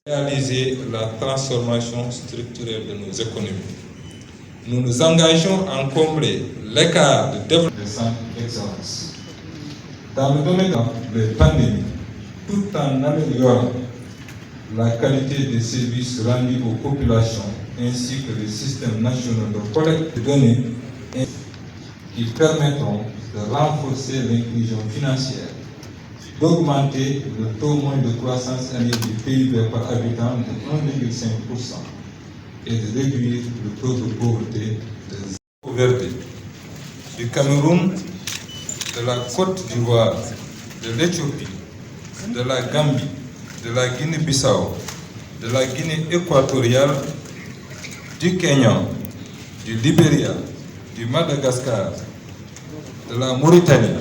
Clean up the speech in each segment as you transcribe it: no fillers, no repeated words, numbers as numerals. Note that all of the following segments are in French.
réaliser la transformation structurelle de nos économies. Nous nous engageons à combler l'écart de développement des centres d'excellence. Dans le domaine des pandémies, tout en améliorant la qualité des services rendus aux populations ainsi que les systèmes nationaux de collecte de données qui permettront de renforcer l'inclusion financière, d'augmenter le taux moyen de croissance annuelle du PIB par habitant de 1,5% et de réduire le taux de pauvreté de 0,2%. Du Cameroun, de la Côte d'Ivoire, de l'Éthiopie, de la Gambie, de la Guinée-Bissau, de la Guinée équatoriale, du Kenya, du Libéria, du Madagascar, de la Mauritanie,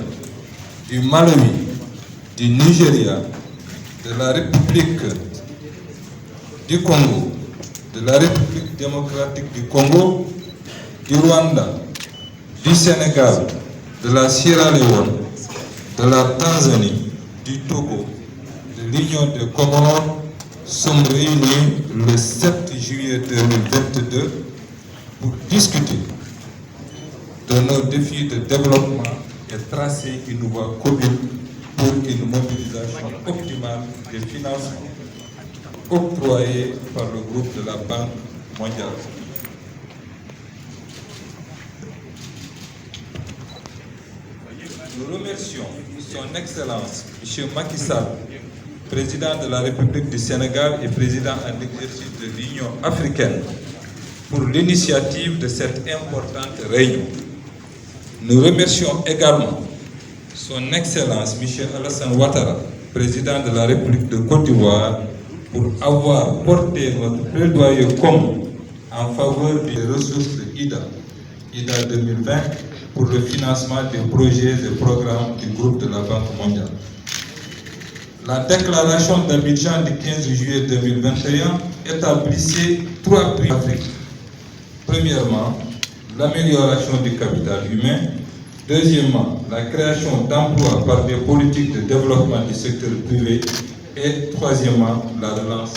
du Malawi, du Nigeria, de la République du Congo, de la République démocratique du Congo, du Rwanda, du Sénégal, de la Sierra Leone, de la Tanzanie, du Togo, de l'Union des Comores sont réunis le 7 juillet 2022 pour discuter de nos défis de développement et tracer une voie commune pour une mobilisation optimale des financements octroyés par le groupe de la Banque mondiale. Nous remercions Son Excellence M. Macky Sall, président de la République du Sénégal et président en exercice de l'Union africaine, pour l'initiative de cette importante réunion. Nous remercions également Son Excellence M. Alassane Ouattara, président de la République de Côte d'Ivoire, pour avoir porté notre plaidoyer commun en faveur des ressources de IDA 2020, pour le financement des projets et programmes du groupe de la Banque mondiale. La déclaration d'Abidjan du 15 juillet 2021 établissait 3 priorités. Premièrement, l'amélioration du capital humain. Deuxièmement, la création d'emplois par des politiques de développement du secteur privé. Et troisièmement, la relance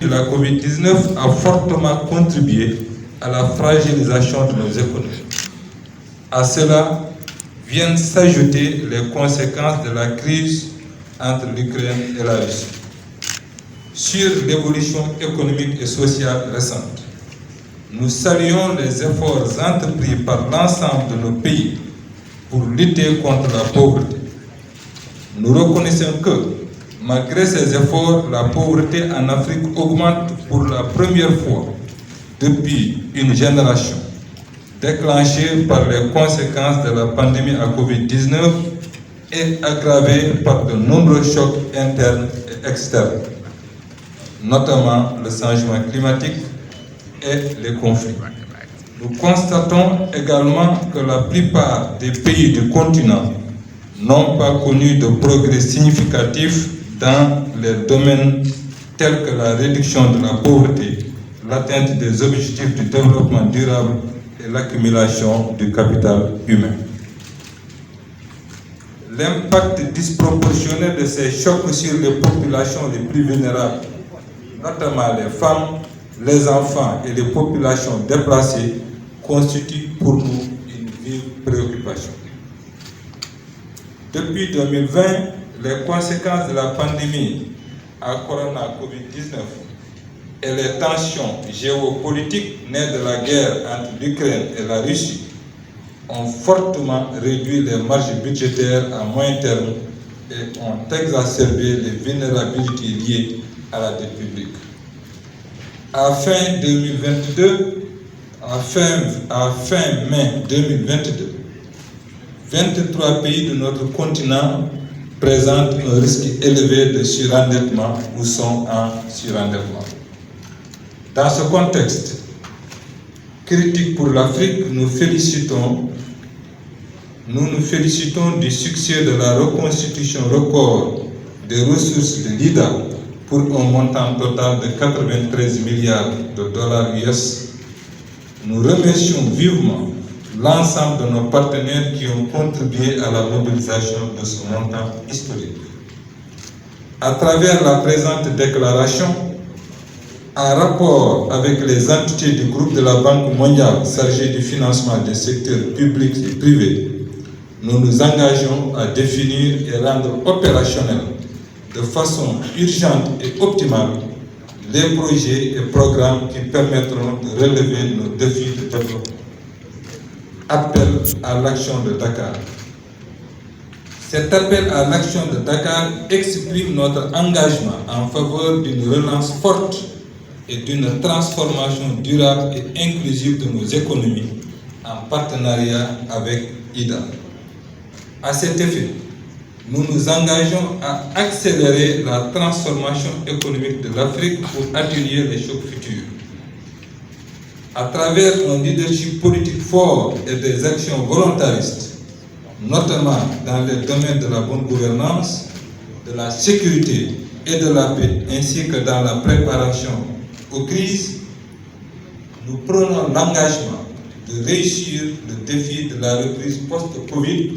économique. La COVID-19 a fortement contribué à la fragilisation de nos économies. À cela viennent s'ajouter les conséquences de la crise entre l'Ukraine et la Russie. Sur l'évolution économique et sociale récente, nous saluons les efforts entrepris par l'ensemble de nos pays pour lutter contre la pauvreté. Nous reconnaissons que, malgré ces efforts, la pauvreté en Afrique augmente pour la première fois depuis une génération, déclenchée par les conséquences de la pandémie à Covid-19 et aggravée par de nombreux chocs internes et externes, notamment le changement climatique et les conflits. Nous constatons également que la plupart des pays du continent n'ont pas connu de progrès significatifs dans les domaines tels que la réduction de la pauvreté, l'atteinte des objectifs du développement durable et l'accumulation du capital humain. L'impact disproportionné de ces chocs sur les populations les plus vulnérables, notamment les femmes, les enfants et les populations déplacées, constitue pour nous une vive préoccupation. Depuis 2020, les conséquences de la pandémie à corona COVID-19 et les tensions géopolitiques nées de la guerre entre l'Ukraine et la Russie ont fortement réduit les marges budgétaires à moyen terme et ont exacerbé les vulnérabilités liées à la dette publique. À fin mai 2022, 23 pays de notre continent présentent un risque élevé de surendettement ou sont en surendettement. Dans ce contexte critique pour l'Afrique, nous nous félicitons du succès de la reconstitution record des ressources de l'IDA pour un montant total de 93 milliards de dollars US. Nous remercions vivement l'ensemble de nos partenaires qui ont contribué à la mobilisation de ce montant historique. À travers la présente déclaration, en rapport avec les entités du groupe de la Banque mondiale chargées du financement des secteurs publics et privés, nous nous engageons à définir et rendre opérationnels de façon urgente et optimale les projets et programmes qui permettront de relever nos défis de développement. Appel à l'action de Dakar. Cet appel à l'action de Dakar exprime notre engagement en faveur d'une relance forte et d'une transformation durable et inclusive de nos économies en partenariat avec IDA. À cet effet, nous nous engageons à accélérer la transformation économique de l'Afrique pour atténuer les chocs futurs. À travers un leadership politique fort et des actions volontaristes, notamment dans les domaines de la bonne gouvernance, de la sécurité et de la paix, ainsi que dans la préparation aux crises, nous prenons l'engagement de réussir le défi de la reprise post-Covid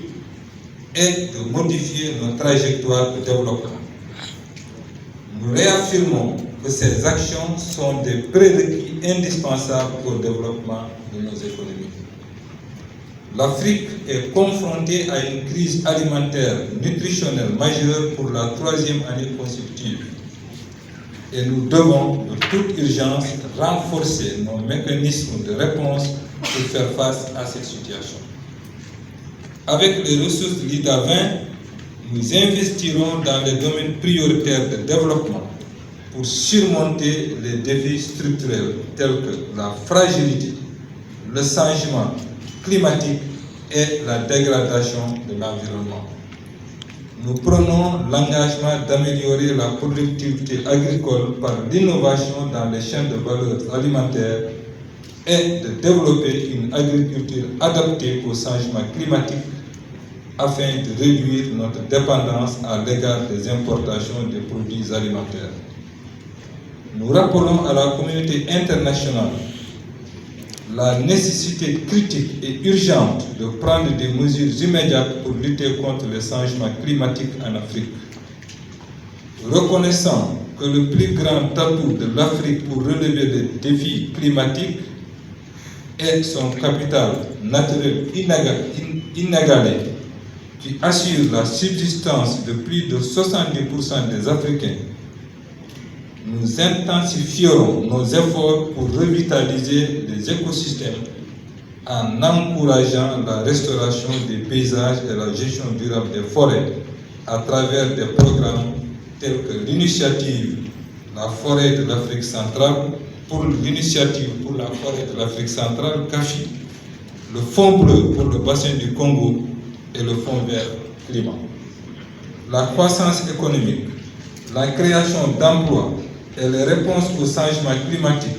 et de modifier nos trajectoires de développement. Nous réaffirmons que ces actions sont des prérequis indispensables au développement de nos économies. L'Afrique est confrontée à une crise alimentaire nutritionnelle majeure pour la 3e année consécutive. Et nous devons de toute urgence renforcer nos mécanismes de réponse pour faire face à cette situation. Avec les ressources de l'IDA 20, nous investirons dans les domaines prioritaires de développement pour surmonter les défis structurels tels que la fragilité, le changement climatique et la dégradation de l'environnement. Nous prenons l'engagement d'améliorer la productivité agricole par l'innovation dans les chaînes de valeur alimentaire et de développer une agriculture adaptée au changement climatique afin de réduire notre dépendance à l'égard des importations de produits alimentaires. Nous rappelons à la communauté internationale la nécessité critique et urgente de prendre des mesures immédiates pour lutter contre les changements climatiques en Afrique. Reconnaissant que le plus grand atout de l'Afrique pour relever les défis climatiques est son capital naturel inégalé qui assure la subsistance de plus de 70% des Africains, nous intensifierons nos efforts pour revitaliser les écosystèmes en encourageant la restauration des paysages et la gestion durable des forêts à travers des programmes tels que l'initiative La forêt de l'Afrique centrale, pour l'initiative pour la forêt de l'Afrique centrale, CAFI, le Fonds bleu pour le bassin du Congo et le Fonds vert climat. La croissance économique, la création d'emplois et les réponses au changement climatique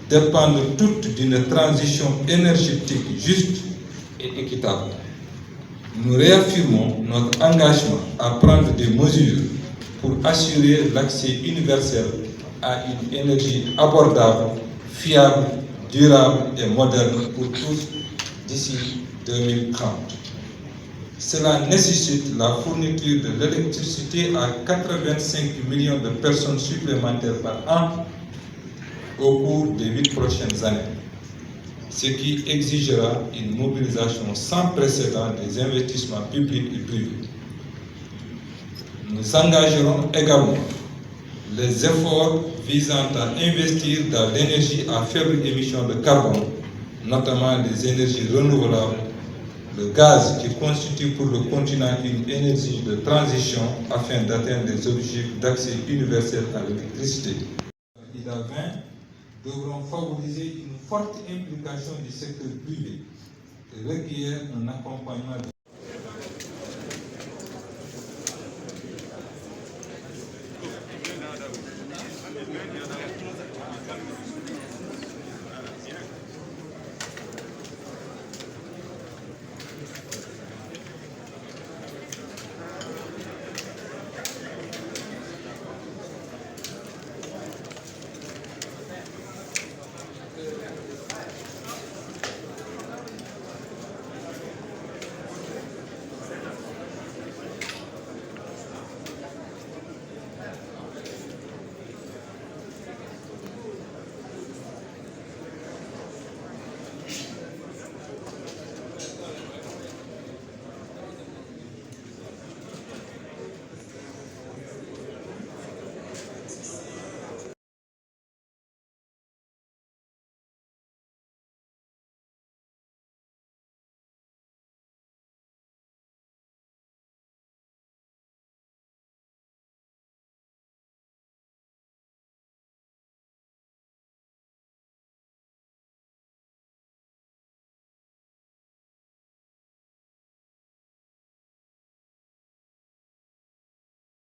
dépendent toutes d'une transition énergétique juste et équitable. Nous réaffirmons notre engagement à prendre des mesures pour assurer l'accès universel à une énergie abordable, fiable, durable et moderne pour tous d'ici 2030. Cela nécessite la fourniture de l'électricité à 85 millions de personnes supplémentaires par an au cours des 8 prochaines années, ce qui exigera une mobilisation sans précédent des investissements publics et privés. Nous engagerons également les efforts visant à investir dans l'énergie à faible émission de carbone, notamment les énergies renouvelables, le gaz qui constitue pour le continent une énergie de transition afin d'atteindre les objectifs d'accès universel à l'électricité. IDA 20 devront favoriser une forte implication du secteur privé et requiert un accompagnement de